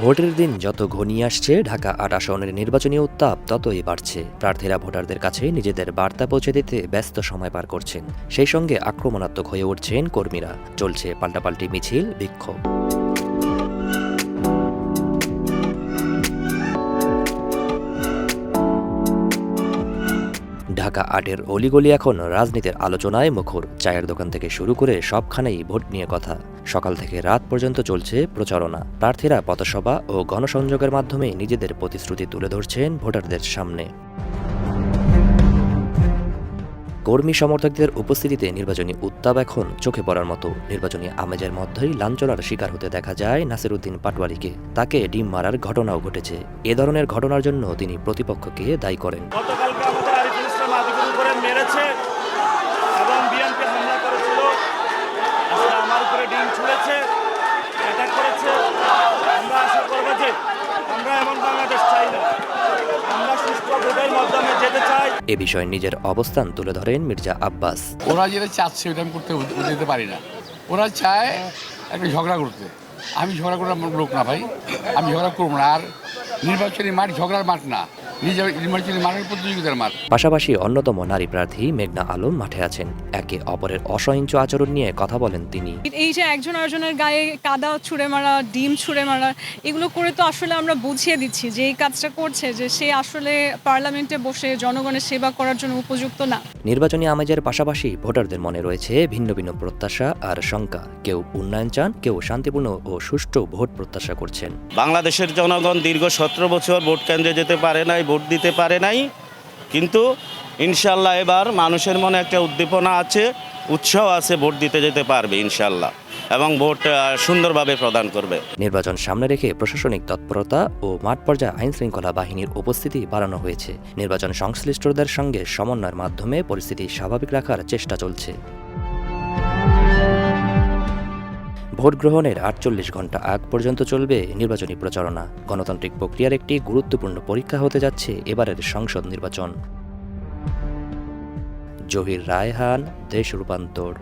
ভোটের দিন যত ঘনিয়ে আসছে, ঢাকা ৮ আসনের নির্বাচনী উত্তাপ ততই বাড়ছে। প্রার্থীরা ভোটারদের কাছে নিজেদের বার্তা পৌঁছে দিতে ব্যস্ত সময় পার করছেন। সেই সঙ্গে আক্রমণাত্মক হয়ে উঠছেন কর্মীরা। চলছে পাল্টাপাল্টি মিছিল, বিক্ষোভ। ঢাকা ৮-এর অলিগলি এখন রাজনীতির আলোচনায় মুখর। চায়ের দোকান থেকে শুরু করে সবখানেই ভোট নিয়ে কথা। সকাল থেকে রাত পর্যন্ত চলছে প্রচারণা। প্রার্থীরা পথসভা ও গণসংযোগের মাধ্যমে নিজেদের প্রতিশ্রুতি তুলে ধরছেন ভোটারদের সামনে। কর্মী সমর্থকদের উপস্থিতিতে নির্বাচনী উত্তাপ এখন চোখে পড়ার মতো। নির্বাচনী আমেজের মধ্যেই লাঞ্ছনার শিকার হতে দেখা যায় নাসিরউদ্দিন পাটোয়ারিকে। তাকে ডিম মারার ঘটনাও ঘটেছে। এ ধরনের ঘটনার জন্য তিনি প্রতিপক্ষকে দায়ী করেন। মেরেছে এবং বিএনপি হামলা করেছিল, আমার উপরে ডিম ছুঁড়েছে, অ্যাটাক করেছে। আমরা আশা করব যে আমরা এমন বাংলাদেশ চাই না, আমরা সুষ্ঠু ভোটের মাধ্যমে যেতে চাই। এ বিষয়ে নিজের অবস্থান তুলে ধরেন মির্জা আব্বাস। ওরা যেটা চাচ্ছে ওটা আমি করতে যেতে পারি না। ওরা চায় একটা ঝগড়া করতে। আমি ঝগড়া করার লোক না ভাই, আমি ঝগড়া করবো না। আর নির্বাচনী মাঠ ঝগড়ার মাঠ না, নির্বাচনী মাঠের প্রতিযোগিতার মাঠ। পাশাপাশি অন্যতম নারী প্রার্থী মেঘনা আলম মাঠে আছেন। একে অপরের অসহিংস আচরণ নিয়ে কথা বলেন তিনি। এই যে একজন আরেকজনের গায়ে কাদা ছুঁড়ে মারা, ডিম ছুঁড়ে মারা, এগুলো করে তো আসলে আমরা বুঝিয়ে দিচ্ছি যে এই কাজটা করছে যে সে আসলে পার্লামেন্টে বসে জনগণের সেবা করার জন্য উপযুক্ত না। নির্বাচনী আমেজের পাশাপাশি ভোটারদের মনে রয়েছে ভিন্ন ভিন্ন প্রত্যাশা আর শঙ্কা। কেউ উন্নয়ন চান, কেউ শান্তিপূর্ণ ও সুষ্ঠু ভোট প্রত্যাশা করছেন। বাংলাদেশের জনগণ দীর্ঘ 17 বছর ভোট কেন্দ্রে যেতে পারে নাই, ভোট দিতে পারে নাই, কিন্তু ইনশাল্লাহ এবার মানুষের মনে একটা উদ্দীপনা আছে, উৎসাহ আছে, ভোট দিতে যেতে পারবে ইনশাল্লাহ, এবং ভোট সুন্দরভাবে প্রদান করবে। নির্বাচন সামনে রেখে প্রশাসনিক তৎপরতা ও মাঠ পর্যায়ে আইনশৃঙ্খলা বাহিনীর উপস্থিতি বাড়ানো হয়েছে। নির্বাচন সংশ্লিষ্টদের সঙ্গে সমন্বয়ের মাধ্যমে পরিস্থিতি স্বাভাবিক রাখার চেষ্টা চলছে। ভোট গ্রহণের 48 ঘণ্টা আগ পর্যন্ত চলবে নির্বাচনী প্রচারণা। গণতান্ত্রিক প্রক্রিয়ার একটি গুরুত্বপূর্ণ পরীক্ষা হতে যাচ্ছে এবারের সংসদ নির্বাচন। জহির রায়হান, দেশ রূপান্তর।